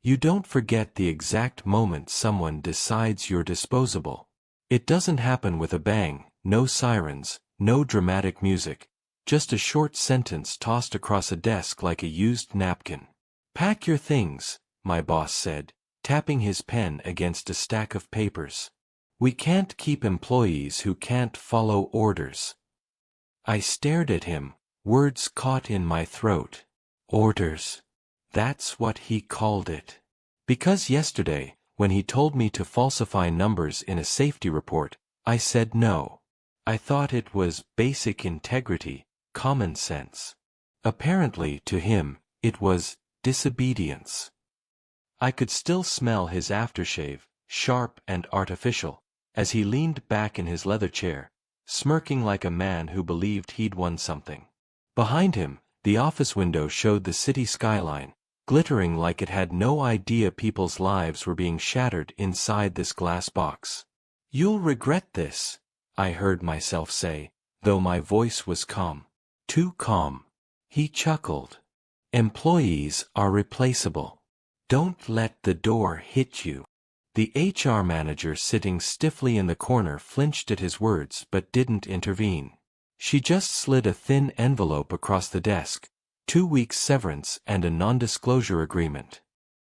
You don't forget the exact moment someone decides you're disposable. It doesn't happen with a bang, no sirens, no dramatic music, just a short sentence tossed across a desk like a used napkin. "Pack your things," my boss said, tapping his pen against a stack of papers. "We can't keep employees who can't follow orders." I stared at him, words caught in my throat. Orders. That's what he called it. Because yesterday, when he told me to falsify numbers in a safety report, I said no. I thought it was basic integrity, common sense. Apparently, to him, it was disobedience. I could still smell his aftershave, sharp and artificial, as he leaned back in his leather chair, smirking like a man who believed he'd won something. Behind him, the office window showed the city skyline, glittering like it had no idea people's lives were being shattered inside this glass box. "You'll regret this," I heard myself say, though my voice was calm. Too calm. He chuckled. "Employees are replaceable. Don't let the door hit you." The HR manager sitting stiffly in the corner flinched at his words but didn't intervene. She just slid a thin envelope across the desk, 2 weeks severance and a non-disclosure agreement.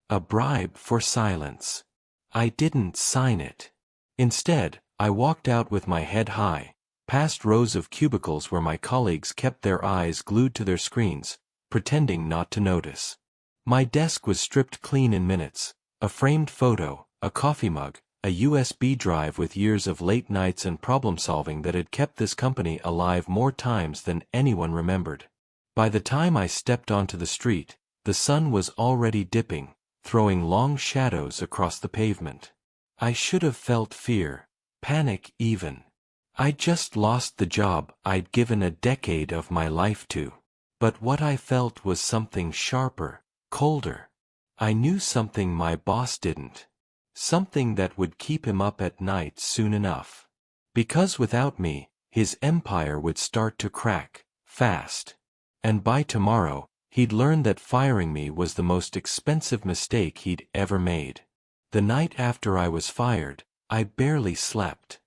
A bribe for silence. I didn't sign it. Instead, I walked out with my head high, past rows of cubicles where my colleagues kept their eyes glued to their screens, pretending not to notice. My desk was stripped clean in minutes, a framed photo, a coffee mug, a USB drive with years of late nights and problem-solving that had kept this company alive more times than anyone remembered. By the time I stepped onto the street, the sun was already dipping, throwing long shadows across the pavement. I should have felt fear, panic even. I'd just lost the job I'd given a decade of my life to. But what I felt was something sharper, colder. I knew something my boss didn't. Something that would keep him up at night soon enough. Because without me, his empire would start to crack, fast. And by tomorrow, he'd learn that firing me was the most expensive mistake he'd ever made. The night after I was fired, I barely slept.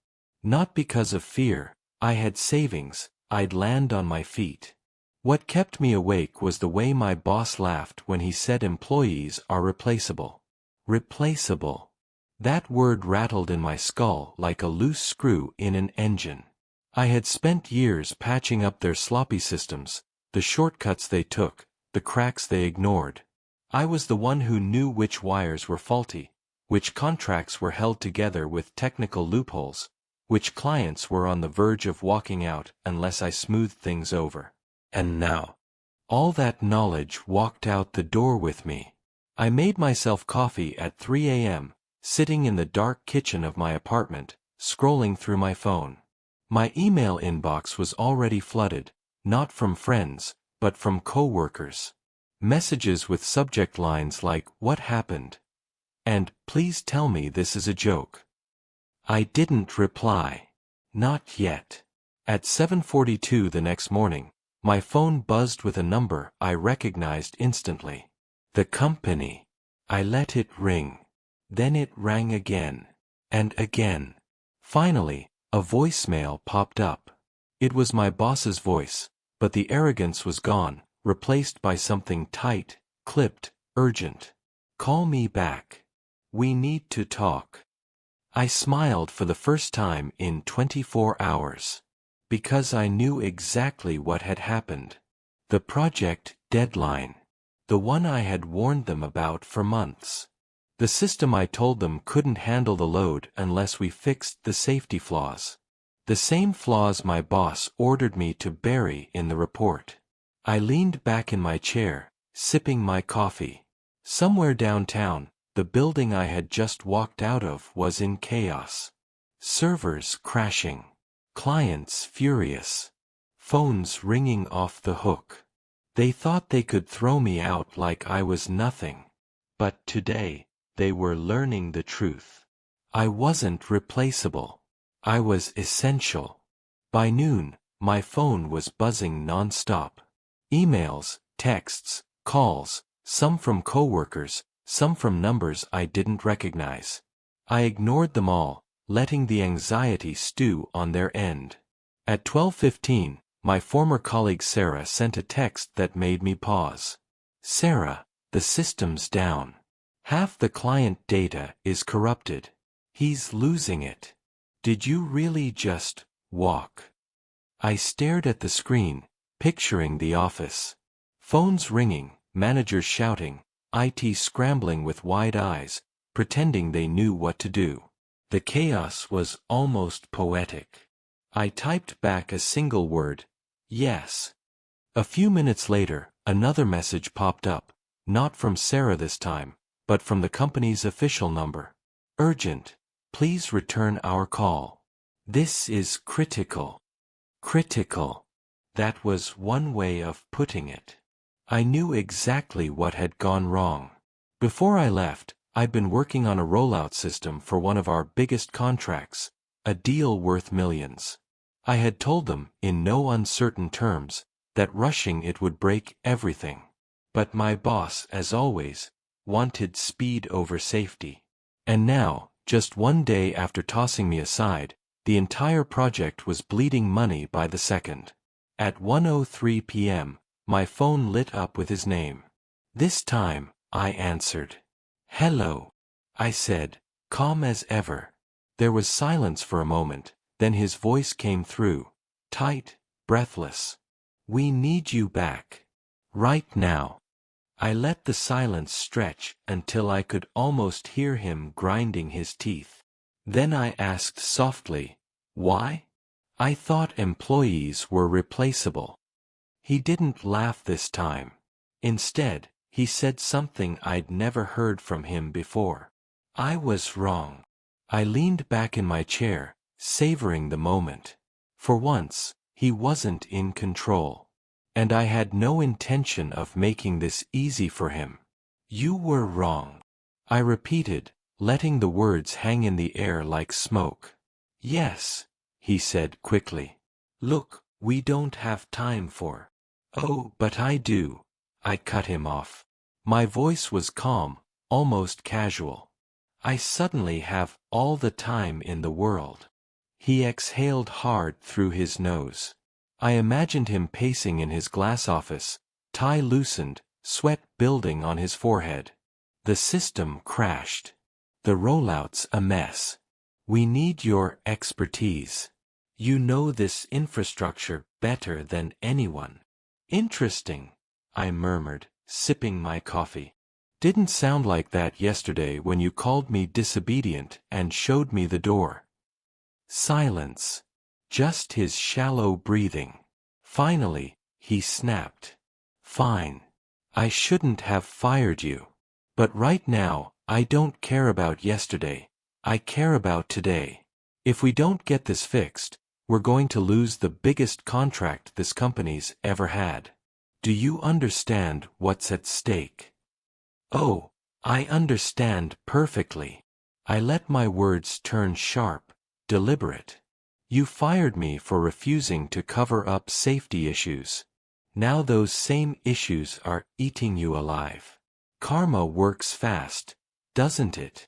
Not because of fear, I had savings, I'd land on my feet. What kept me awake was the way my boss laughed when he said employees are replaceable. Replaceable. That word rattled in my skull like a loose screw in an engine. I had spent years patching up their sloppy systems, the shortcuts they took, the cracks they ignored. I was the one who knew which wires were faulty, which contracts were held together with technical loopholes, which clients were on the verge of walking out unless I smoothed things over. And now, all that knowledge walked out the door with me. I made myself coffee at 3 a.m., sitting in the dark kitchen of my apartment, scrolling through my phone. My email inbox was already flooded, not from friends, but from coworkers. Messages with subject lines like, "What happened?" and "Please tell me this is a joke." I didn't reply. Not yet. At 7:42 the next morning, my phone buzzed with a number I recognized instantly. The company. I let it ring. Then it rang again. And again. Finally, a voicemail popped up. It was my boss's voice, but the arrogance was gone, replaced by something tight, clipped, urgent. "Call me back. We need to talk." I smiled for the first time in 24 hours. Because I knew exactly what had happened. The project deadline. The one I had warned them about for months. The system I told them couldn't handle the load unless we fixed the safety flaws. The same flaws my boss ordered me to bury in the report. I leaned back in my chair, sipping my coffee. Somewhere downtown, the building I had just walked out of was in chaos. Servers crashing. Clients furious. Phones ringing off the hook. They thought they could throw me out like I was nothing. But today, they were learning the truth. I wasn't replaceable. I was essential. By noon, my phone was buzzing non-stop. Emails, texts, calls, some from coworkers, some from numbers I didn't recognize. I ignored them all, letting the anxiety stew on their end. At 12:15, my former colleague Sarah sent a text that made me pause. "Sarah, the system's down. Half the client data is corrupted. He's losing it. Did you really just walk?" I stared at the screen, picturing the office. Phones ringing, managers shouting, IT scrambling with wide eyes, pretending they knew what to do. The chaos was almost poetic. I typed back a single word, "Yes." A few minutes later, another message popped up, not from Sarah this time, but from the company's official number. "Urgent. Please return our call. This is critical." Critical. That was one way of putting it. I knew exactly what had gone wrong. Before I left, I'd been working on a rollout system for one of our biggest contracts, a deal worth millions. I had told them, in no uncertain terms, that rushing it would break everything. But my boss, as always, wanted speed over safety. And now, just one day after tossing me aside, the entire project was bleeding money by the second. At 1:03 p.m., my phone lit up with his name. This time, I answered. "Hello," I said, calm as ever. There was silence for a moment, then his voice came through, tight, breathless. "We need you back. Right now." I let the silence stretch until I could almost hear him grinding his teeth. Then I asked softly, "Why?" I thought employees were replaceable. He didn't laugh this time. Instead, he said something I'd never heard from him before. I was wrong. I leaned back in my chair, savoring the moment. For once, he wasn't in control. And I had no intention of making this easy for him. "You were wrong," I repeated, letting the words hang in the air like smoke. "Yes," he said quickly. "Look, we don't have time for—" "Oh, but I do," I cut him off. My voice was calm, almost casual. "I suddenly have all the time in the world." He exhaled hard through his nose. I imagined him pacing in his glass office, tie loosened, sweat building on his forehead. "The system crashed. The rollout's a mess. We need your expertise. You know this infrastructure better than anyone." "Interesting," I murmured, sipping my coffee. "Didn't sound like that yesterday when you called me disobedient and showed me the door." Silence. Just his shallow breathing. Finally, he snapped. "Fine. I shouldn't have fired you. But right now, I don't care about yesterday. I care about today. If we don't get this fixed, we're going to lose the biggest contract this company's ever had. Do you understand what's at stake?" "Oh, I understand perfectly." I let my words turn sharp, deliberate. "You fired me for refusing to cover up safety issues. Now those same issues are eating you alive. Karma works fast, doesn't it?"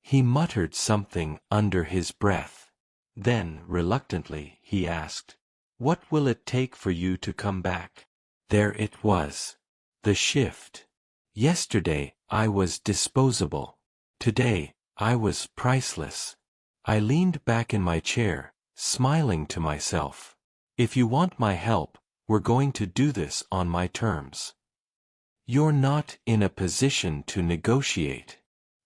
He muttered something under his breath. Then, reluctantly, he asked, "What will it take for you to come back?" There it was. The shift. Yesterday, I was disposable. Today, I was priceless. I leaned back in my chair, smiling to myself. "If you want my help, we're going to do this on my terms." "You're not in a position to negotiate."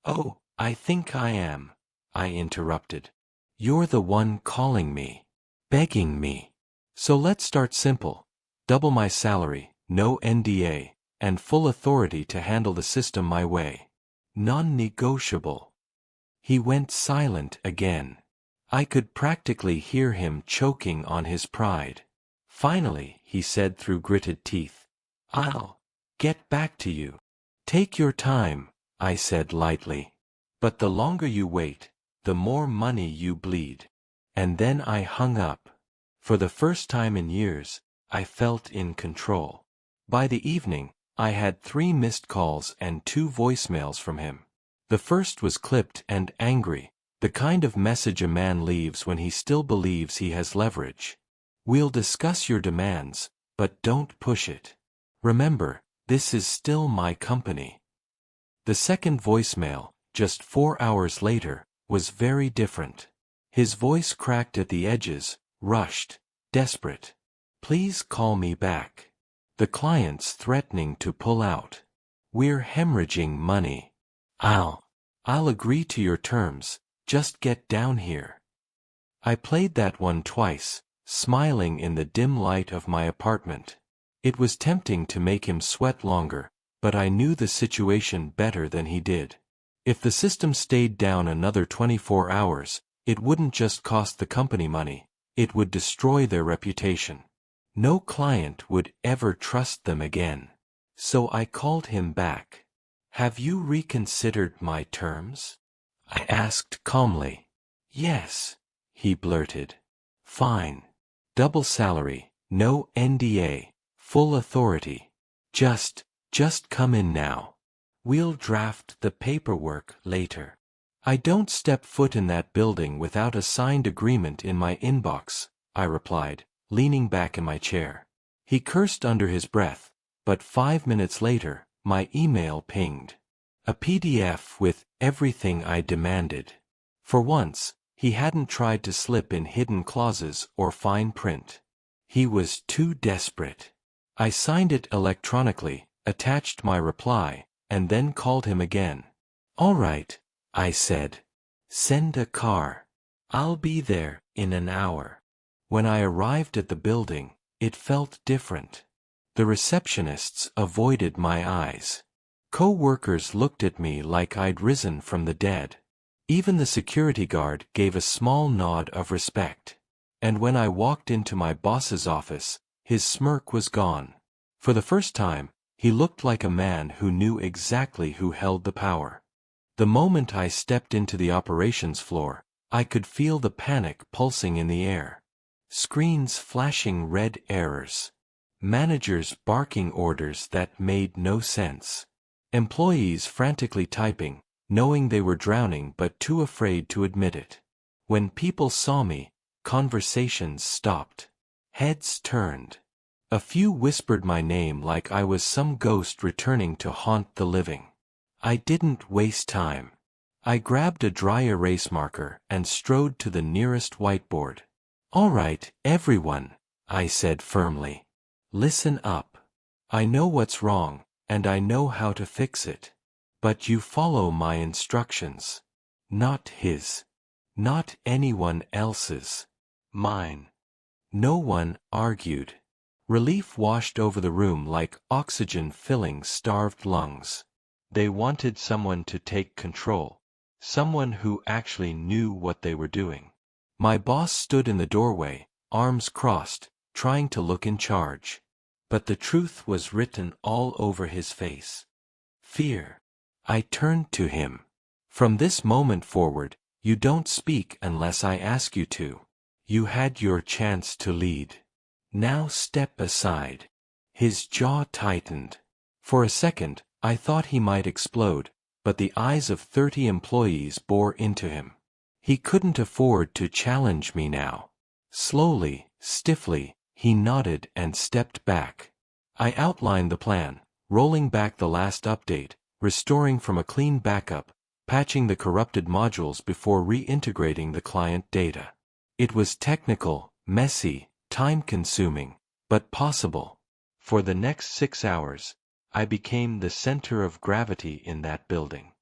"Oh, I think I am," I interrupted. "You're the one calling me, begging me. So let's start simple. Double my salary, no NDA, and full authority to handle the system my way. Non-negotiable." He went silent again. I could practically hear him choking on his pride. Finally, he said through gritted teeth, "I'll get back to you." "Take your time," I said lightly. "But the longer you wait, the more money you bleed." And then I hung up. For the first time in years, I felt in control. By the evening, I had 3 missed calls and 2 voicemails from him. The first was clipped and angry, the kind of message a man leaves when he still believes he has leverage. "We'll discuss your demands, but don't push it. Remember, this is still my company." The second voicemail, just 4 hours later, was very different. His voice cracked at the edges, rushed, desperate. "Please call me back. The client's threatening to pull out. We're hemorrhaging money. I'll agree to your terms, just get down here." I played that one twice, smiling in the dim light of my apartment. It was tempting to make him sweat longer, but I knew the situation better than he did. If the system stayed down another 24 hours, it wouldn't just cost the company money, it would destroy their reputation. No client would ever trust them again. So I called him back. "Have you reconsidered my terms?" I asked calmly. "Yes," he blurted. "Fine. Double salary, no NDA, full authority. Just come in now. We'll draft the paperwork later." "I don't step foot in that building without a signed agreement in my inbox," I replied, leaning back in my chair. He cursed under his breath, but 5 minutes later, my email pinged. A PDF with everything I demanded. For once, he hadn't tried to slip in hidden clauses or fine print. He was too desperate. I signed it electronically, attached my reply, and then called him again. "All right," I said. "Send a car. I'll be there in an hour." When I arrived at the building, it felt different. The receptionists avoided my eyes. Co-workers looked at me like I'd risen from the dead. Even the security guard gave a small nod of respect. And when I walked into my boss's office, his smirk was gone. For the first time, he looked like a man who knew exactly who held the power. The moment I stepped into the operations floor, I could feel the panic pulsing in the air. Screens flashing red errors. Managers barking orders that made no sense. Employees frantically typing, knowing they were drowning but too afraid to admit it. When people saw me, conversations stopped. Heads turned. A few whispered my name like I was some ghost returning to haunt the living. I didn't waste time. I grabbed a dry erase marker and strode to the nearest whiteboard. "All right, everyone," I said firmly. "Listen up. I know what's wrong, and I know how to fix it. But you follow my instructions. Not his. Not anyone else's. Mine." No one argued. Relief washed over the room like oxygen filling starved lungs. They wanted someone to take control. Someone who actually knew what they were doing. My boss stood in the doorway, arms crossed, trying to look in charge. But the truth was written all over his face. Fear. I turned to him. "From this moment forward, you don't speak unless I ask you to. You had your chance to lead. Now step aside." His jaw tightened. For a second, I thought he might explode, but the eyes of 30 employees bore into him. He couldn't afford to challenge me now. Slowly, stiffly, he nodded and stepped back. I outlined the plan, rolling back the last update, restoring from a clean backup, patching the corrupted modules before reintegrating the client data. It was technical, messy, time-consuming, but possible. For the next 6 hours, I became the center of gravity in that building.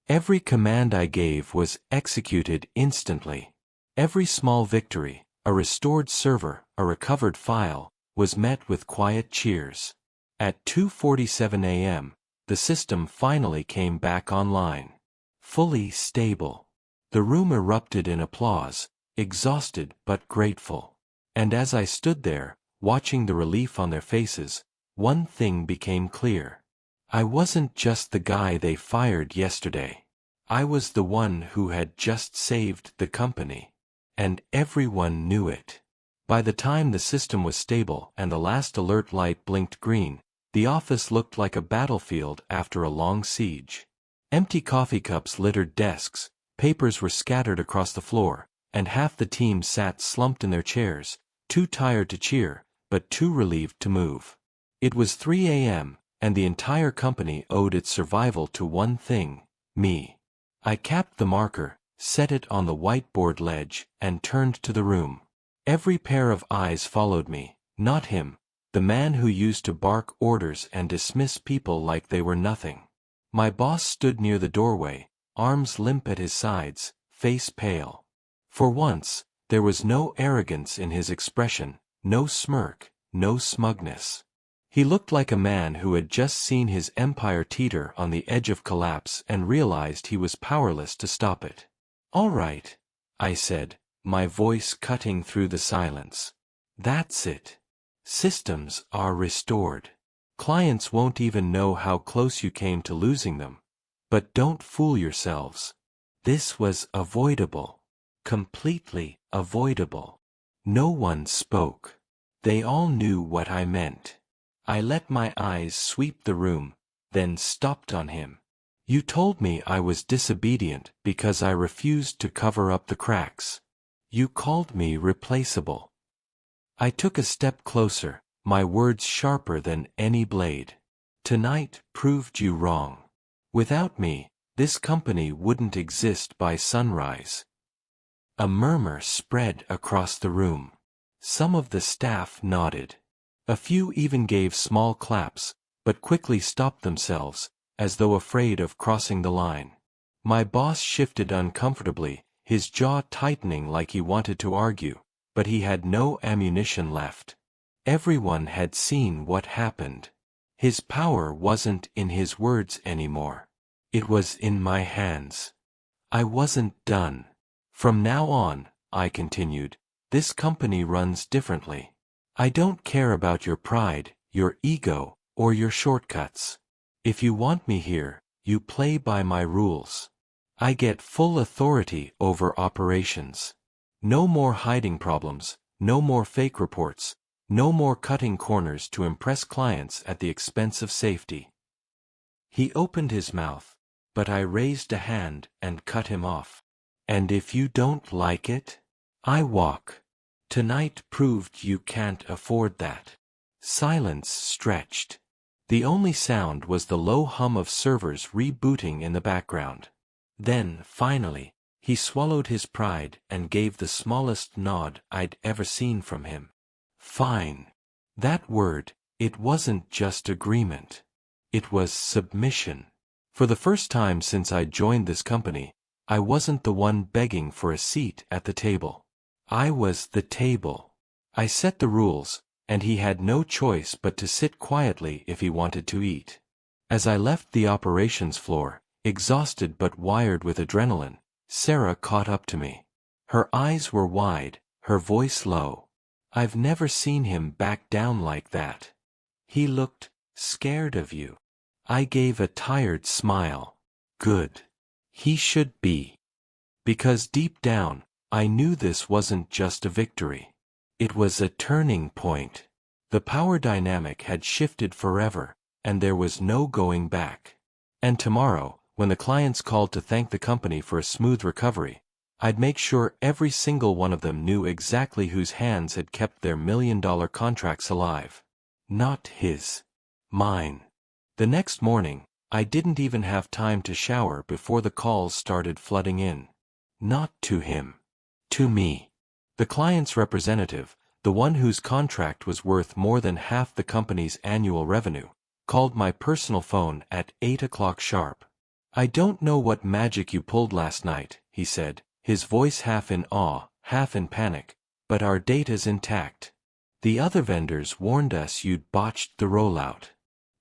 Every command I gave was executed instantly. Every small victory, a restored server, a recovered file, was met with quiet cheers. At 2:47 a.m., the system finally came back online. Fully stable. The room erupted in applause, exhausted but grateful. And as I stood there, watching the relief on their faces, one thing became clear. I wasn't just the guy they fired yesterday. I was the one who had just saved the company. And everyone knew it. By the time the system was stable and the last alert light blinked green, The office looked like a battlefield after a long siege. Empty coffee cups littered desks, papers were scattered across the floor, and half the team sat slumped in their chairs, too tired to cheer, but too relieved to move. It was 3 a.m., and the entire company owed its survival to one thing: me. I capped the marker, set it on the whiteboard ledge, and turned to the room. Every pair of eyes followed me, not him, the man who used to bark orders and dismiss people like they were nothing. My boss stood near the doorway, arms limp at his sides, face pale. For once, there was no arrogance in his expression, no smirk, no smugness. He looked like a man who had just seen his empire teeter on the edge of collapse and realized he was powerless to stop it. "All right," I said, my voice cutting through the silence. "That's it. Systems are restored. Clients won't even know how close you came to losing them. But don't fool yourselves. This was avoidable. Completely avoidable." No one spoke. They all knew what I meant. I let my eyes sweep the room, then stopped on him. "You told me I was disobedient because I refused to cover up the cracks. You called me replaceable." I took a step closer, my words sharper than any blade. "Tonight proved you wrong. Without me, this company wouldn't exist by sunrise." A murmur spread across the room. Some of the staff nodded. A few even gave small claps, but quickly stopped themselves, as though afraid of crossing the line. My boss shifted uncomfortably, his jaw tightening like he wanted to argue, but he had no ammunition left. Everyone had seen what happened. His power wasn't in his words anymore. It was in my hands. I wasn't done. "From now on," I continued, "this company runs differently. I don't care about your pride, your ego, or your shortcuts. If you want me here, you play by my rules. I get full authority over operations. No more hiding problems, no more fake reports, no more cutting corners to impress clients at the expense of safety." He opened his mouth, but I raised a hand and cut him off. "And if you don't like it, I walk. Tonight proved you can't afford that." Silence stretched. The only sound was the low hum of servers rebooting in the background. Then, finally, he swallowed his pride and gave the smallest nod I'd ever seen from him. "Fine." That word, it wasn't just agreement. It was submission. For the first time since I joined this company, I wasn't the one begging for a seat at the table. I was the table. I set the rules, and he had no choice but to sit quietly if he wanted to eat. As I left the operations floor, exhausted but wired with adrenaline, Sarah caught up to me. Her eyes were wide, her voice low. "I've never seen him back down like that. He looked scared of you." I gave a tired smile. "Good. He should be." Because deep down, I knew this wasn't just a victory. It was a turning point. The power dynamic had shifted forever, and there was no going back. And tomorrow, when the clients called to thank the company for a smooth recovery, I'd make sure every single one of them knew exactly whose hands had kept their million-dollar contracts alive. Not his. Mine. The next morning, I didn't even have time to shower before the calls started flooding in. Not to him. To me. The client's representative, the one whose contract was worth more than half the company's annual revenue, called my personal phone at 8 o'clock sharp. "I don't know what magic you pulled last night," he said, his voice half in awe, half in panic, "but our data's intact. The other vendors warned us you'd botched the rollout."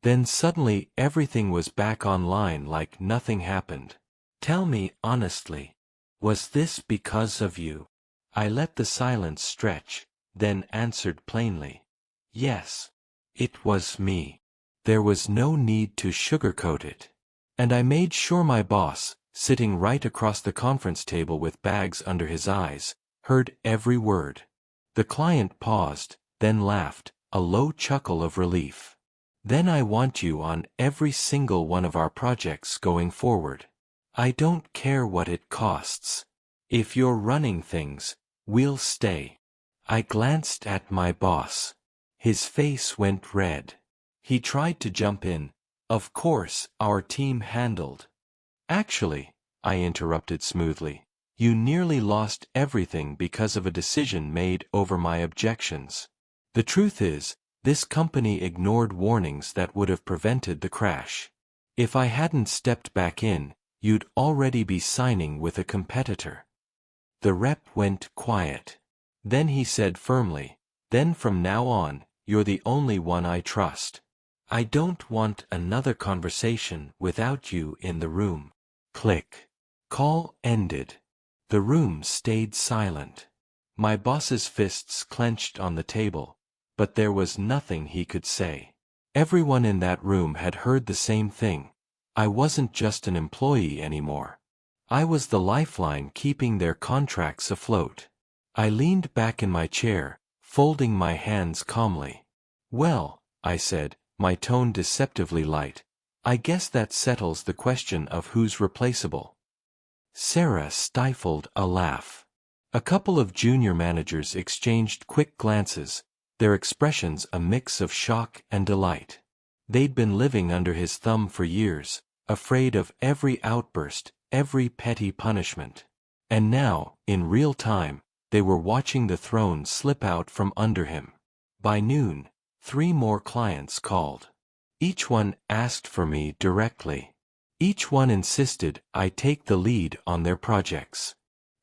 Then suddenly everything was back online like nothing happened. "Tell me honestly, was this because of you?" I let the silence stretch, then answered plainly. "Yes. It was me." There was no need to sugarcoat it. And I made sure my boss, sitting right across the conference table with bags under his eyes, heard every word. The client paused, then laughed, a low chuckle of relief. Then I want you on every single one of our projects going forward. I don't care what it costs. If you're running things, we'll stay." I glanced at my boss. His face went red. He tried to jump in. "Of course, our team handled." "Actually," I interrupted smoothly, "you nearly lost everything because of a decision made over my objections. The truth is, this company ignored warnings that would have prevented the crash. If I hadn't stepped back in, you'd already be signing with a competitor." The rep went quiet. Then he said firmly, "Then from now on, you're the only one I trust. I don't want another conversation without you in the room." Click. Call ended. The room stayed silent. My boss's fists clenched on the table, but there was nothing he could say. Everyone in that room had heard the same thing. I wasn't just an employee anymore. I was the lifeline keeping their contracts afloat. I leaned back in my chair, folding my hands calmly. "Well," I said, my tone deceptively light, "I guess that settles the question of who's replaceable." Sarah stifled a laugh. A couple of junior managers exchanged quick glances, their expressions a mix of shock and delight. They'd been living under his thumb for years, afraid of every outburst, every petty punishment. And now, in real time, they were watching the throne slip out from under him. By noon, 3 more clients called. Each one asked for me directly. Each one insisted I take the lead on their projects.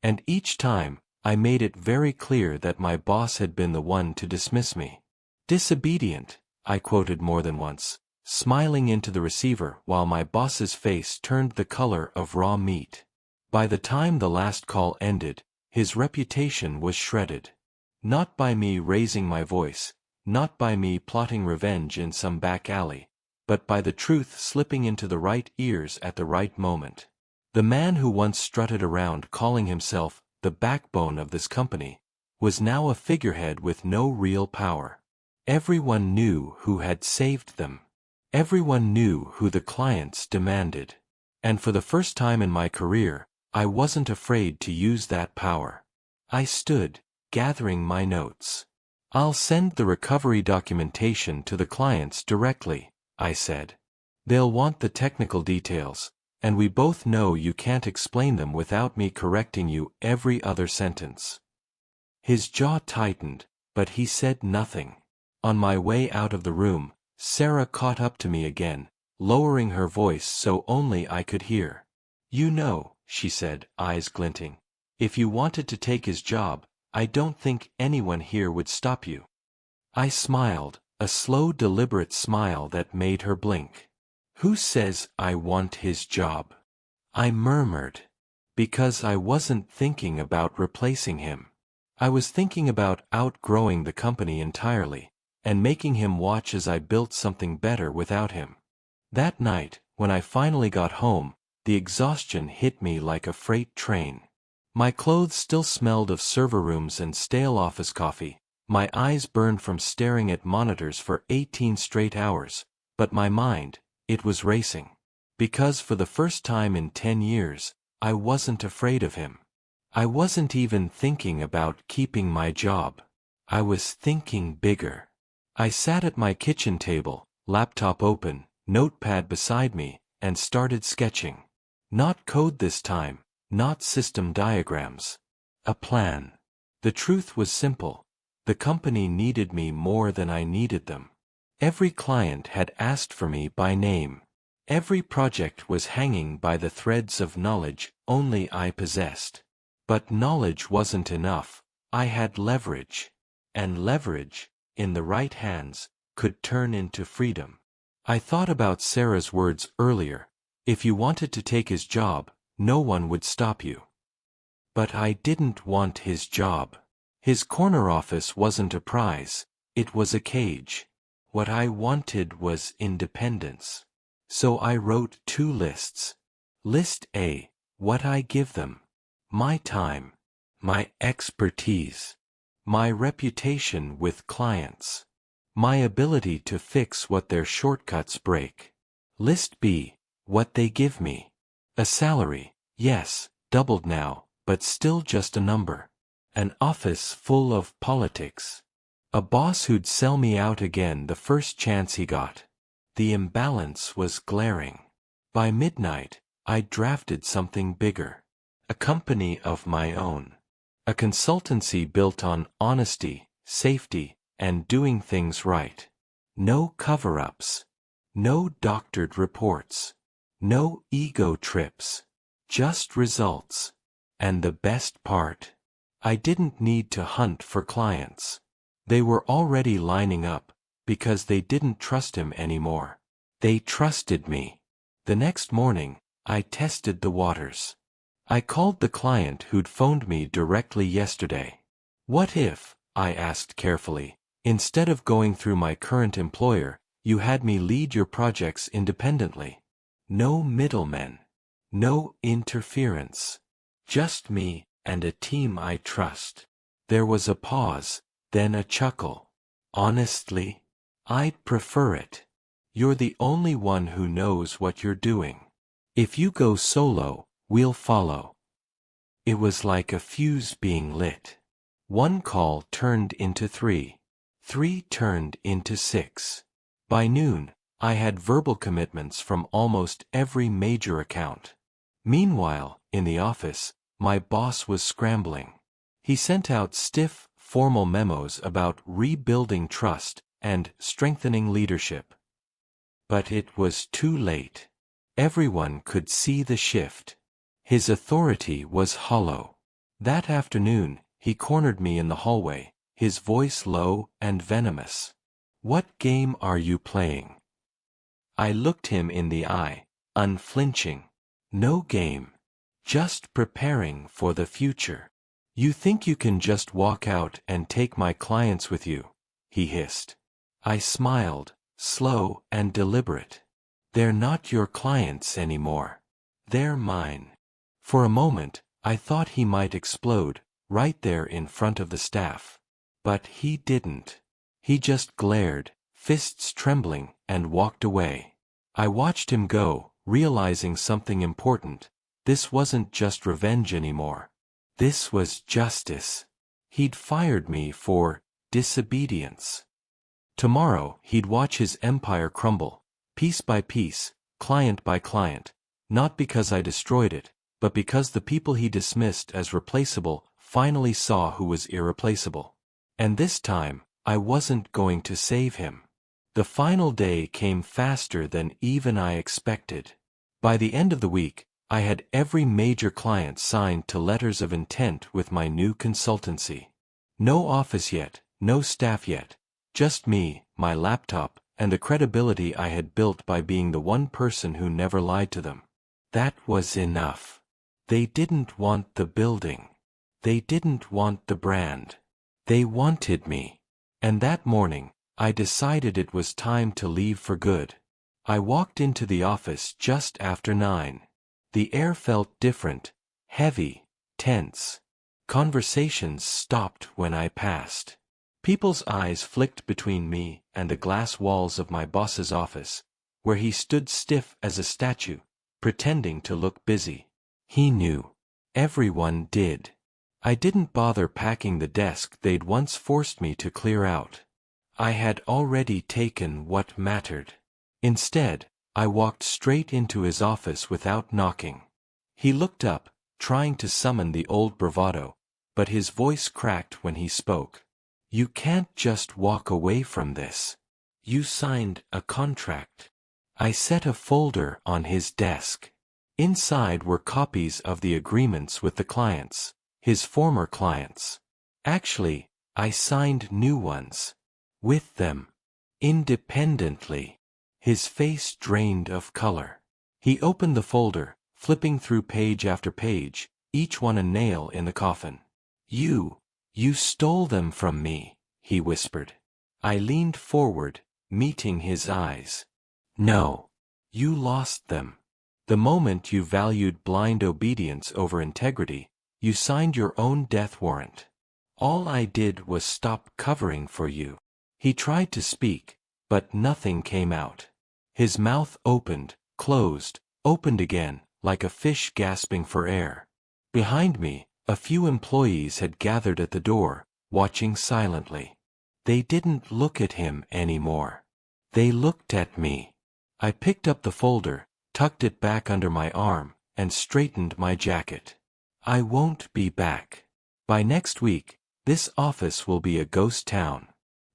And each time, I made it very clear that my boss had been the one to dismiss me. "Disobedient," I quoted more than once, smiling into the receiver while my boss's face turned the color of raw meat. By the time the last call ended, his reputation was shredded. Not by me raising my voice, not by me plotting revenge in some back alley, but by the truth slipping into the right ears at the right moment. The man who once strutted around calling himself the backbone of this company was now a figurehead with no real power. Everyone knew who had saved them. Everyone knew who the clients demanded. And for the first time in my career, I wasn't afraid to use that power. I stood, gathering my notes. "I'll send the recovery documentation to the clients directly," I said. "They'll want the technical details, and we both know you can't explain them without me correcting you every other sentence." His jaw tightened, but he said nothing. On my way out of the room, Sarah caught up to me again, lowering her voice so only I could hear. "You know," she said, eyes glinting, "if you wanted to take his job, I don't think anyone here would stop you." I smiled, a slow deliberate smile that made her blink. "Who says I want his job?" I murmured. "Because I wasn't thinking about replacing him. I was thinking about outgrowing the company entirely, and making him watch as I built something better without him." That night, when I finally got home, the exhaustion hit me like a freight train. My clothes still smelled of server rooms and stale office coffee, my eyes burned from staring at monitors for 18 straight hours, but my mind, it was racing. Because for the first time in 10 years, I wasn't afraid of him. I wasn't even thinking about keeping my job. I was thinking bigger. I sat at my kitchen table, laptop open, notepad beside me, and started sketching. Not code this time, not system diagrams. A plan. The truth was simple. The company needed me more than I needed them. Every client had asked for me by name. Every project was hanging by the threads of knowledge only I possessed. But knowledge wasn't enough. I had leverage. And leverage, in the right hands, could turn into freedom. I thought about Sarah's words earlier. If you wanted to take his job, no one would stop you. But I didn't want his job. His corner office wasn't a prize, it was a cage. What I wanted was independence. So I wrote 2 lists. List A, what I give them. My time. My expertise. My reputation with clients. My ability to fix what their shortcuts break. List B, what they give me. A salary, yes, doubled now, but still just a number. An office full of politics. A boss who'd sell me out again the first chance he got. The imbalance was glaring. By midnight, I'd drafted something bigger. A company of my own. A consultancy built on honesty, safety, and doing things right. No cover-ups. No doctored reports. No ego trips. Just results. And the best part? I didn't need to hunt for clients. They were already lining up, because they didn't trust him anymore. They trusted me. The next morning, I tested the waters. I called the client who'd phoned me directly yesterday. What if, I asked carefully, instead of going through my current employer, you had me lead your projects independently? No middlemen. No interference. Just me and a team I trust. There was a pause, then a chuckle. Honestly, I'd prefer it. You're the only one who knows what you're doing. If you go solo, we'll follow. It was like a fuse being lit. One call turned into 3. 3 turned into 6. By noon, I had verbal commitments from almost every major account. Meanwhile, in the office, my boss was scrambling. He sent out stiff, formal memos about rebuilding trust and strengthening leadership. But it was too late. Everyone could see the shift. His authority was hollow. That afternoon, he cornered me in the hallway, his voice low and venomous. What game are you playing? I looked him in the eye, unflinching. No game. Just preparing for the future. You think you can just walk out and take my clients with you? He hissed. I smiled, slow and deliberate. They're not your clients anymore. They're mine. For a moment, I thought he might explode, right there in front of the staff. But he didn't. He just glared, fists trembling, and walked away. I watched him go, realizing something important. This wasn't just revenge anymore. This was justice. He'd fired me for disobedience. Tomorrow, he'd watch his empire crumble, piece by piece, client by client, not because I destroyed it, but because the people he dismissed as replaceable finally saw who was irreplaceable. And this time, I wasn't going to save him. The final day came faster than even I expected. By the end of the week, I had every major client signed to letters of intent with my new consultancy. No office yet, no staff yet, just me, my laptop, and the credibility I had built by being the one person who never lied to them. That was enough. They didn't want the building. They didn't want the brand. They wanted me. And that morning, I decided it was time to leave for good. I walked into the office just after 9. The air felt different, heavy, tense. Conversations stopped when I passed. People's eyes flicked between me and the glass walls of my boss's office, where he stood stiff as a statue, pretending to look busy. He knew. Everyone did. I didn't bother packing the desk they'd once forced me to clear out. I had already taken what mattered. Instead, I walked straight into his office without knocking. He looked up, trying to summon the old bravado, but his voice cracked when he spoke. You can't just walk away from this. You signed a contract. I set a folder on his desk. Inside were copies of the agreements with the clients, his former clients. Actually, I signed new ones. With them. Independently. His face drained of color. He opened the folder, flipping through page after page, each one a nail in the coffin. You stole them from me, he whispered. I leaned forward, meeting his eyes. No. You lost them. The moment you valued blind obedience over integrity, you signed your own death warrant. All I did was stop covering for you. He tried to speak, but nothing came out. His mouth opened, closed, opened again, like a fish gasping for air. Behind me, a few employees had gathered at the door, watching silently. They didn't look at him anymore. They looked at me. I picked up the folder, tucked it back under my arm, and straightened my jacket. I won't be back. By next week, this office will be a ghost town.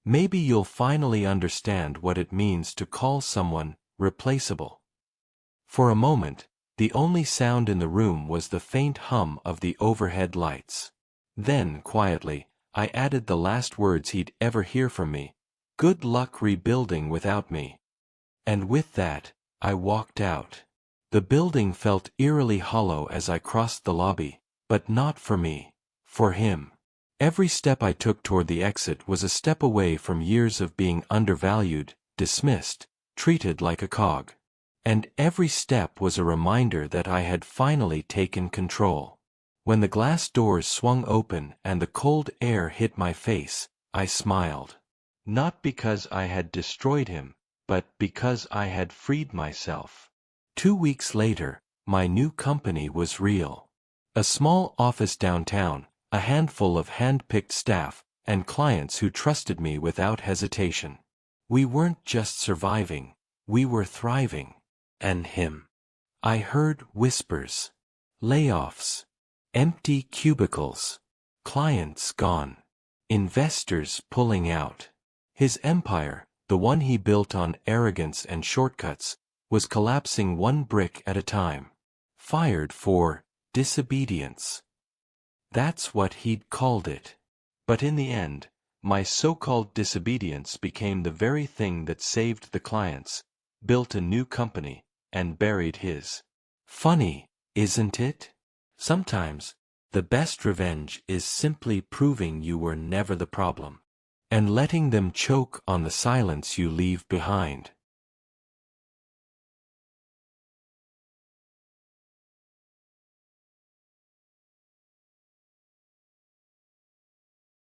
Maybe you'll finally understand what it means to call someone replaceable. For a moment, the only sound in the room was the faint hum of the overhead lights. Then, quietly, I added the last words he'd ever hear from me. Good luck rebuilding without me. And with that, I walked out. The building felt eerily hollow as I crossed the lobby, but not for me, for him. Every step I took toward the exit was a step away from years of being undervalued, dismissed, treated like a cog. And every step was a reminder that I had finally taken control. When the glass doors swung open and the cold air hit my face, I smiled. Not because I had destroyed him, but because I had freed myself. 2 weeks later, my new company was real. A small office downtown, a handful of hand-picked staff, and clients who trusted me without hesitation. We weren't just surviving, we were thriving. And him. I heard whispers. Layoffs. Empty cubicles. Clients gone. Investors pulling out. His empire, the one he built on arrogance and shortcuts, was collapsing one brick at a time. Fired for disobedience. That's what he'd called it. But in the end, my so-called disobedience became the very thing that saved the clients, built a new company, and buried his. Funny, isn't it? Sometimes, the best revenge is simply proving you were never the problem, and letting them choke on the silence you leave behind.